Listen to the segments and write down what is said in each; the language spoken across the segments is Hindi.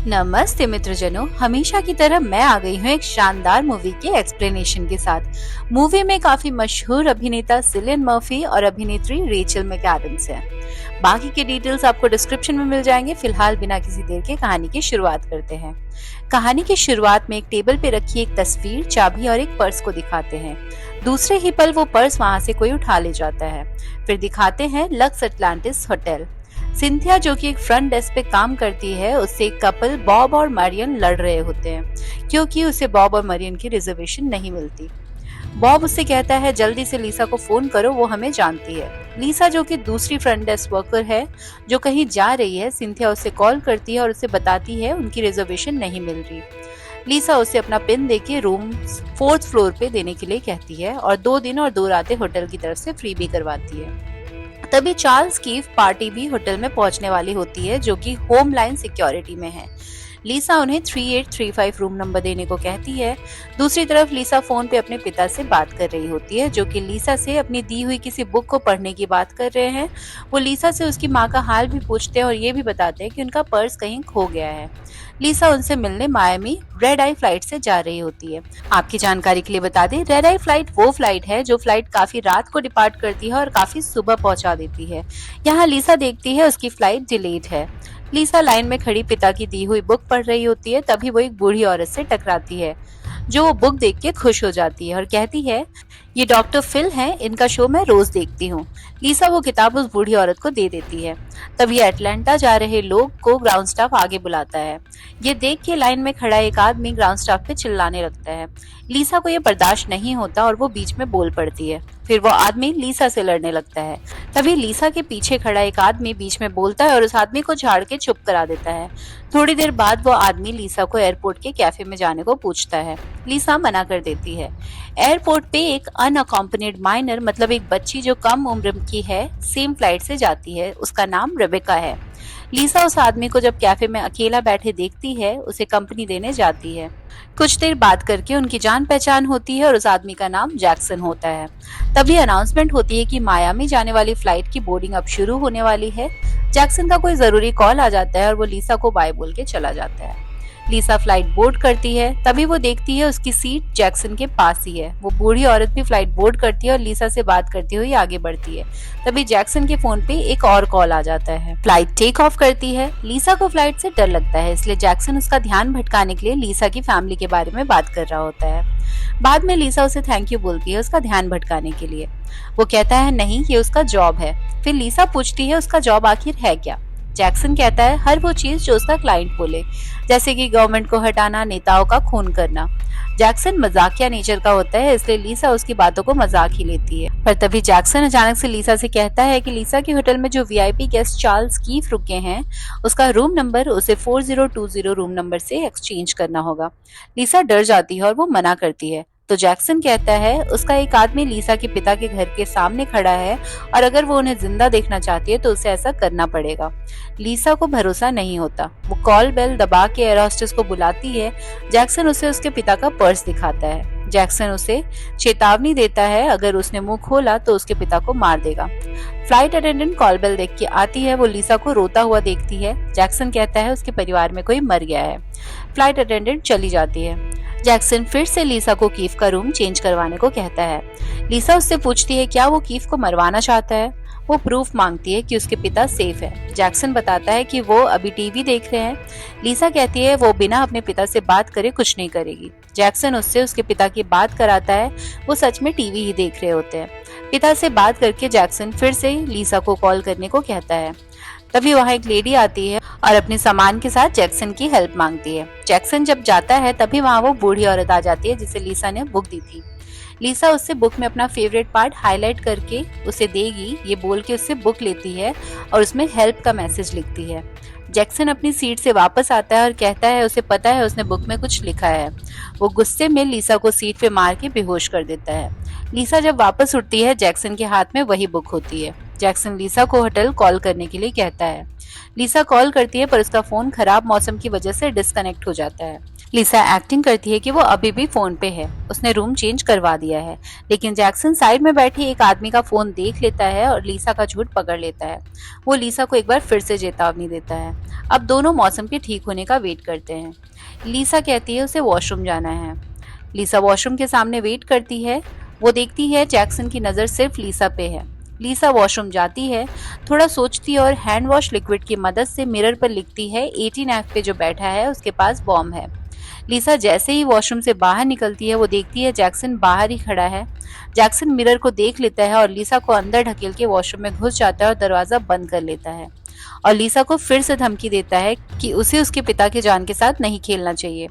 नमस्ते मित्रजनों, हमेशा की तरह मैं आ गई हूँ एक शानदार मूवी के एक्सप्लेनेशन के साथ। मूवी में काफी मशहूर अभिनेता सिलियन मर्फी और अभिनेत्री रेचल मैकएडम्स हैं। बाकी के डिटेल्स आपको डिस्क्रिप्शन में मिल जाएंगे। फिलहाल बिना किसी देर के कहानी की शुरुआत करते हैं। कहानी की शुरुआत में एक टेबल पे रखी एक तस्वीर, चाबी और एक पर्स को दिखाते हैं। दूसरे ही पल वो पर्स वहां से कोई उठा ले जाता है। फिर दिखाते हैं लक्स अटलांटिस होटल। सिंथिया, जो कि एक फ्रंट डेस्क पे काम करती है, उससे एक कपल बॉब और मरियन लड़ रहे होते हैं क्योंकि उसे बॉब और मरियन की रिजर्वेशन नहीं मिलती। बॉब उससे कहता है जल्दी से लीसा को फोन करो, वो हमें जानती है। लीसा, जो कि दूसरी फ्रंट डेस्क वर्कर है जो कहीं जा रही है, सिंथिया उसे कॉल करती है और उसे बताती है उनकी रिजर्वेशन नहीं मिल रही। लीसा उसे अपना पिन देके रूम 4th फ्लोर पे देने के लिए कहती है और 2 दिन और 2 रातें होटल की तरफ से फ्री भी करवाती है। तभी चार्ल्स कीफ पार्टी भी होटल में पहुंचने वाली होती है, जो कि होम लाइन सिक्योरिटी में है। लीसा उन्हें 3835 रूम नंबर देने को कहती है। दूसरी तरफ लीसा फोन पे अपने पिता से बात कर रही होती है, जो कि लीसा से अपनी दी हुई किसी बुक को पढ़ने की बात कर रहे हैं। वो लीसा से उसकी माँ का हाल भी पूछते हैं और ये भी बताते हैं कि उनका पर्स कहीं खो गया है। लीसा उनसे मिलने मायामी रेड आई फ्लाइट से जा रही होती है। आपकी जानकारी के लिए बता दें, रेड आई फ्लाइट वो फ्लाइट है जो फ्लाइट काफी रात को डिपार्ट करती है और काफी सुबह पहुंचा देती है। यहाँ लीसा देखती है उसकी फ्लाइट डिलेड है। लीसा लाइन में खड़ी पिता की दी हुई बुक पढ़ रही होती है। तभी वो एक बूढ़ी औरत से टकराती है, जो वो बुक देख के खुश हो जाती है और कहती है, ये डॉक्टर फिल हैं, इनका शो मैं रोज देखती हूँ। लीसा वो किताब उस बूढ़ी औरत को दे देती है। तभी अटलांटा जा रहे लोग को ग्राउंड स्टाफ आगे बुलाता है। ये देख के लाइन में खड़ा एक आदमी ग्राउंड स्टाफ पे चिल्लाने लगता है। लीसा को ये बर्दाश्त नहीं होता और वो बीच में बोल पड़ती है। फिर वो आदमी लीसा से लड़ने लगता है। तभी लीसा के पीछे खड़ा एक आदमी बीच में बोलता है और उस आदमी को झाड़ के चुप करा देता है। थोड़ी देर बाद वो आदमी लीसा को एयरपोर्ट के कैफे में जाने को पूछता है। लीसा मना कर देती है। एयरपोर्ट पे एक अनअकॉम्पनीड माइनर, मतलब एक बच्ची जो कम उम्र की है, सेम फ्लाइट से जाती है। उसका नाम रेबेका है। लीसा उस आदमी को जब कैफे में अकेला बैठे देखती है, उसे कंपनी देने जाती है। कुछ देर बात करके उनकी जान पहचान होती है और उस आदमी का नाम जैक्सन होता है। तभी अनाउंसमेंट होती है कि मायामी जाने वाली फ्लाइट की बोर्डिंग अब शुरू होने वाली है। जैक्सन का कोई जरूरी कॉल आ जाता है और वो लीसा को बाय बोल के चला जाता है। लीसा फ्लाइट बोर्ड करती है। तभी वो देखती है उसकी सीट जैक्सन के पास ही है। वो बूढ़ी औरत भी फ्लाइट बोर्ड करती है और लीसा से बात करती हुई आगे बढ़ती है। तभी जैक्सन के फोन पे एक और कॉल आ जाता है। फ्लाइट टेक ऑफ करती है। लीसा को फ्लाइट से डर लगता है, इसलिए जैक्सन उसका ध्यान भटकाने के लिए लीसा की फैमिली के बारे में बात कर रहा होता है। बाद में लीसा उसे थैंक यू बोलती है उसका ध्यान भटकाने के लिए। वो कहता है नहीं, ये उसका जॉब है। फिर लीसा पूछती है उसका जॉब आखिर है क्या। जैक्सन कहता है हर वो चीज जो उसका क्लाइंट बोले, जैसे कि गवर्नमेंट को हटाना, नेताओं का खून करना। जैक्सन मजाकिया नेचर का होता है, इसलिए लीसा उसकी बातों को मजाक ही लेती है। पर तभी जैक्सन अचानक से लीसा से कहता है कि लीसा के होटल में जो वीआईपी गेस्ट चार्ल्स कीफ रुके हैं, उसका रूम नंबर उसे 4020 रूम नंबर से एक्सचेंज करना होगा। लीसा डर जाती है और वो मना करती है। तो जैक्सन कहता है उसका एक आदमी लीसा के पिता के घर के सामने खड़ा है और अगर वो उन्हें जिंदा देखना चाहती है तो उसे ऐसा करना पड़ेगा। लीसा को भरोसा नहीं होता। वो कॉल बेल दबा के एयर होस्टेस को बुलाती है। जैक्सन उसे उसके पिता का पर्स दिखाता है। जैक्सन उसे चेतावनी देता है अगर उसने मुंह खोला तो उसके पिता को मार देगा। फ्लाइट अटेंडेंट कॉल बेल देख के आती है। वो लीसा को रोता हुआ देखती है। जैक्सन कहता है उसके परिवार में कोई मर गया है। फ्लाइट अटेंडेंट चली जाती है। जैक्सन फिर से लीसा को कीफ का रूम चेंज करवाने को कहता है। लीसा उससे पूछती है क्या वो कीफ को मरवाना चाहता है। वो प्रूफ मांगती है कि उसके पिता सेफ है। जैक्सन बताता है कि वो अभी टीवी देख रहे हैं। लीसा कहती है वो बिना अपने पिता से बात करे कुछ नहीं करेगी। जैक्सन उससे उसके पिता की बात कराता है। वो सच में टीवी ही देख रहे होते हैं। पिता से बात करके जैक्सन फिर से लीसा को कॉल करने को कहता है। तभी वहाँ एक लेडी आती है और अपने सामान के साथ जैक्सन की हेल्प मांगती है। जैक्सन जब जाता है तभी वहाँ वो बूढ़ी औरत आ जाती है जिसे लीसा ने बुक दी थी। लीसा उससे बुक में अपना फेवरेट पार्ट हाईलाइट करके उसे देगी, ये बोल के उससे बुक लेती है और उसमें हेल्प का मैसेज लिखती है। जैक्सन अपनी सीट से वापस आता है और कहता है उसे पता है उसने बुक में कुछ लिखा है। वो गुस्से में लीसा को सीट पे मार के बेहोश कर देता है। लीसा जब वापस उठती है, जैक्सन के हाथ में वही बुक होती है। जैक्सन लीसा को होटल कॉल करने के लिए कहता है। लीसा कॉल करती है पर उसका फोन खराब मौसम की वजह से डिस्कनेक्ट हो जाता है। लिसा एक्टिंग करती है कि वो अभी भी फोन पे है, उसने रूम चेंज करवा दिया है। लेकिन जैक्सन साइड में बैठे एक आदमी का फोन देख लेता है और लिसा का झूठ पकड़ लेता है। वो लिसा को एक बार फिर से चेतावनी देता है। अब दोनों मौसम के ठीक होने का वेट करते हैं। लिसा कहती है उसे वॉशरूम जाना है। लिसा वॉशरूम के सामने वेट करती है। वो देखती है जैक्सन की नजर सिर्फ लिसा पे है। लिसा वॉशरूम जाती है, थोड़ा सोचती है और हैंड वॉश लिक्विड की मदद से मिरर पर लिखती है 18F पे जो बैठा है उसके पास बॉम्ब है। लिसा जैसे ही वॉशरूम से बाहर निकलती है वो देखती है जैक्सन बाहर ही खड़ा है। जैक्सन मिरर को देख लेता है और लिसा को अंदर ढकेल के वॉशरूम में घुस जाता है और दरवाजा बंद कर लेता है। और लिसा को फिर से धमकी देता है कि उसे उसके पिता की जान के साथ नहीं खेलना चाहिए।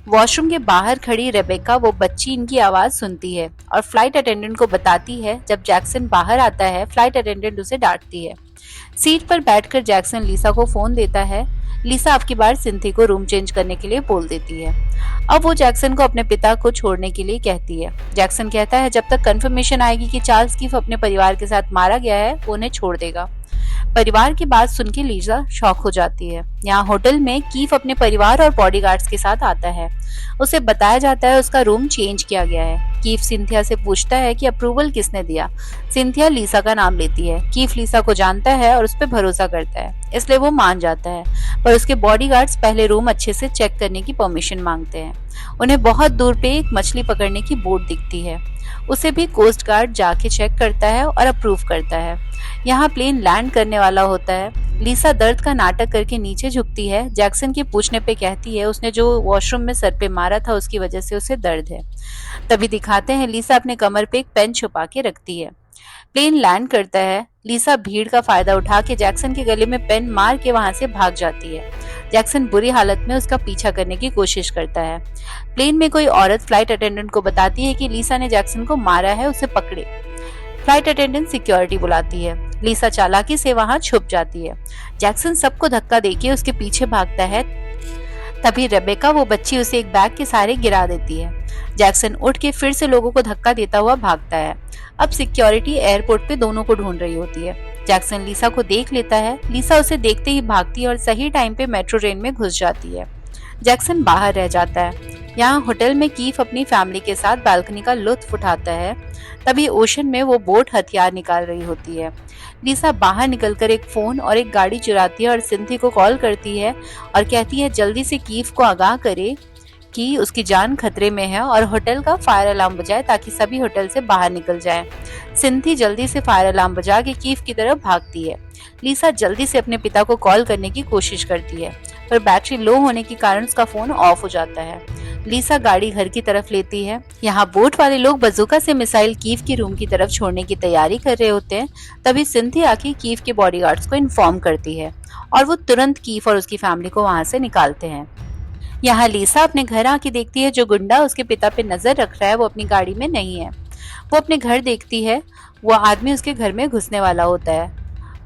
वॉशरूम के बाहर खड़ी रेबेका वो बच्ची इनकी आवाज सुनती है और फ्लाइट अटेंडेंट को बताती है। जब जैक्सन बाहर आता है फ्लाइट अटेंडेंट उसे डांटती है। सीट पर बैठकर जैक्सन लिसा को फोन देता है। लिसा अब की बार सिंथी को रूम चेंज करने के लिए बोल देती है। अब वो जैक्सन को अपने पिता को छोड़ने के लिए कहती है। जैक्सन कहता है जब तक कंफर्मेशन आएगी कि चार्ल्स कीफ अपने परिवार के साथ मारा गया है वो उन्हें छोड़ देगा। परिवार की बात सुन के लिसा शॉक हो जाती है। यहाँ होटल में कीफ अपने परिवार और बॉडीगार्ड्स के साथ आता है। उसे बताया जाता है उसका रूम चेंज किया गया है। कीफ सिंथिया से पूछता है कि अप्रूवल किसने दिया। सिंथिया लिसा का नाम लेती है। कीफ लिसा को जानता है और उस पर भरोसा करता है, इसलिए वो मान जाता है। पर उसके बॉडीगार्ड्स पहले रूम अच्छे से चेक करने की परमिशन मांगते हैं। उन्हें बहुत दूर पे एक मछली पकड़ने की बोट दिखती है। उसे भी कोस्ट गार्ड जाके चेक करता है और अप्रूव करता है। यहाँ प्लेन लैंड करने वाला होता है। लिसा दर्द का नाटक करके नीचे झुकती है। जैक्सन के पूछने पे कहती है उसने जो वॉशरूम में सर पे मारा था उसकी वजह से उसे दर्द है। तभी दिखाते हैं लिसा अपने कमर पे एक पेन छुपा के रखती है। प्लेन लैंड करता है। लिसा भीड़ का फायदा उठा के जैक्सन के गले में पेन मार के वहां से भाग जाती है। जैक्सन बुरी हालत में उसका पीछा करने की कोशिश करता है। प्लेन में कोई औरत फ्लाइट अटेंडेंट को बताती है कि लिसा ने जैक्सन को मारा है, उसे पकड़े। फ्लाइट अटेंडेंट सिक्योरिटी बुलाती है। लिसा चालाकी से वहां छुप जाती है। जैक्सन सबको धक्का देके उसके पीछे भागता है। तभी रेबेका वो बच्ची उसे एक बैग के सहारे गिरा देती है। जैक्सन उठ के फिर से लोगों को धक्का देता हुआ भागता है। अब सिक्योरिटी एयरपोर्ट पे दोनों को ढूंढ रही होती है। जैक्सन लिसा को देख लेता है। लिसा उसे देखते ही भागती है और सही टाइम पे मेट्रो ट्रेन में घुस जाती है। जैक्सन बाहर रह जाता है। यहाँ होटल में कीफ अपनी फैमिली के साथ बालकनी का लुत्फ उठाता है। तभी ओशन में वो बोट हथियार निकाल रही होती है। लिसा बाहर निकलकर एक फोन और एक गाड़ी चुराती है और सिंथी को कॉल करती है और कहती है जल्दी से कीफ को आगाह करे कि उसकी जान खतरे में है और होटल का फायर अलार्म बजाए ताकि सभी होटल से बाहर निकल जाएं। सिंथी जल्दी से फायर अलार्म बजा के कीफ की तरफ भागती है। लिसा जल्दी से अपने पिता को कॉल करने की कोशिश करती है पर बैटरी लो होने के कारण उसका फोन ऑफ हो जाता है। लिसा गाड़ी घर की तरफ लेती है। यहाँ बोट वाले लोग बजूका से मिसाइल कीफ के रूम की तरफ छोड़ने की तैयारी कर रहे होते हैं। तभी सिंथी आके कीफ के बॉडीगार्ड्स को इन्फॉर्म करती है और वो तुरंत कीफ और उसकी फैमिली को वहां से निकालते हैं। यहाँ लिसा अपने घर आके देखती है जो गुंडा उसके पिता पे नजर रख रहा है वो अपनी गाड़ी में नहीं है। वो अपने घर देखती है। वो आदमी उसके घर में घुसने वाला होता है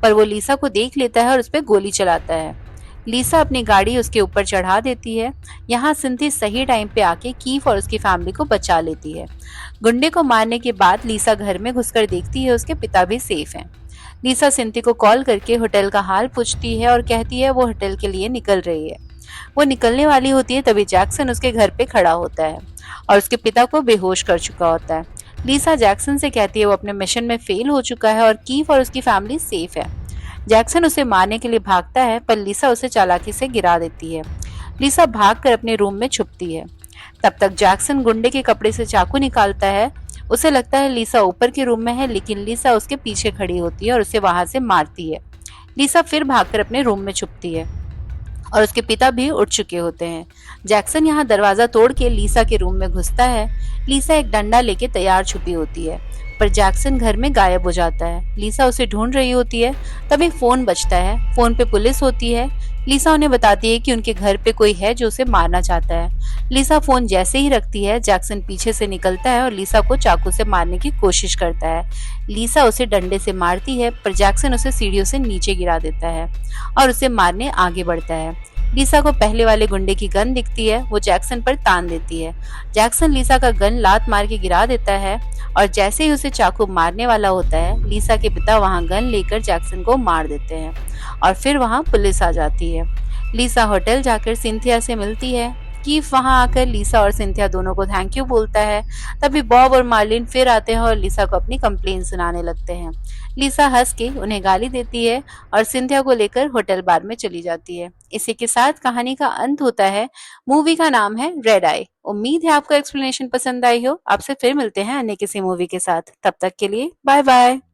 पर वो लिसा को देख लेता है और उस पर गोली चलाता है। लिसा अपनी गाड़ी उसके ऊपर चढ़ा देती है। यहाँ सिंथी सही टाइम पे आके कीफ और उसकी फैमिली को बचा लेती है। गुंडे को मारने के बाद लिसा घर में घुसकर देखती है उसके पिता भी सेफ हैं। लिसा सिंथी को कॉल करके होटल का हाल पूछती है और कहती है वो होटल के लिए निकल रही है। वो निकलने वाली होती है तभी जैक्सन उसके घर पे खड़ा होता है और उसके पिता को बेहोश कर चुका होता है। लिसा जैक्सन से कहती है वो अपने मिशन में फेल हो चुका है और कीफ और उसकी फैमिली सेफ है। जैक्सन उसे मारने के लिए भागता है पर लिसा उसे चालाकी से गिरा देती है। लिसा भागकर अपने रूम में छुपती है। तब तक जैक्सन गुंडे के कपड़े से चाकू निकालता है। उसे लगता है लिसा ऊपर के रूम में है लेकिन लिसा उसके पीछे खड़ी होती है और उसे वहां से मारती है। लिसा फिर भागकर अपने रूम में छुपती है और उसके पिता भी उठ चुके होते हैं। जैक्सन यहाँ दरवाजा तोड़ के लिसा के रूम में घुसता है। लिसा एक डंडा लेके तैयार छुपी होती है पर जैक्सन घर में गायब हो जाता है। लिसा उसे ढूंढ रही होती है तभी फोन बजता है। फोन पे पुलिस होती है। लिसा उन्हें बताती है कि उनके घर पे कोई है जो उसे मारना चाहता है। लिसा फोन जैसे ही रखती है जैक्सन पीछे से निकलता है और लिसा को चाकू से मारने की कोशिश करता है। लिसा उसे डंडे से मारती है पर जैक्सन उसे सीढ़ियों से नीचे गिरा देता है और उसे मारने आगे बढ़ता है। लिसा को पहले वाले गुंडे की गन दिखती है। वो जैक्सन पर तान देती है। जैक्सन लिसा का गन लात मार के गिरा देता है और जैसे ही उसे चाकू मारने वाला होता है लिसा के पिता वहां गन लेकर जैक्सन को मार देते हैं और फिर वहां पुलिस आ जाती है। लिसा होटल जाकर सिंथिया से मिलती है कीफ वहां आकर लीसा और सिंथिया दोनों को थैंक यू बोलता है। तभी बॉब और मार्लिन फिर आते हैं और लीसा को अपनी कंप्लेन सुनाने लगते हैं। लीसा हंस के उन्हें गाली देती है और सिंथिया को लेकर होटल बार में चली जाती है। इसी के साथ कहानी का अंत होता है। मूवी का नाम है रेड आई। उम्मीद है आपको एक्सप्लेनेशन पसंद आई हो। आपसे फिर मिलते हैं अन्य किसी मूवी के साथ। तब तक के लिए बाय बाय।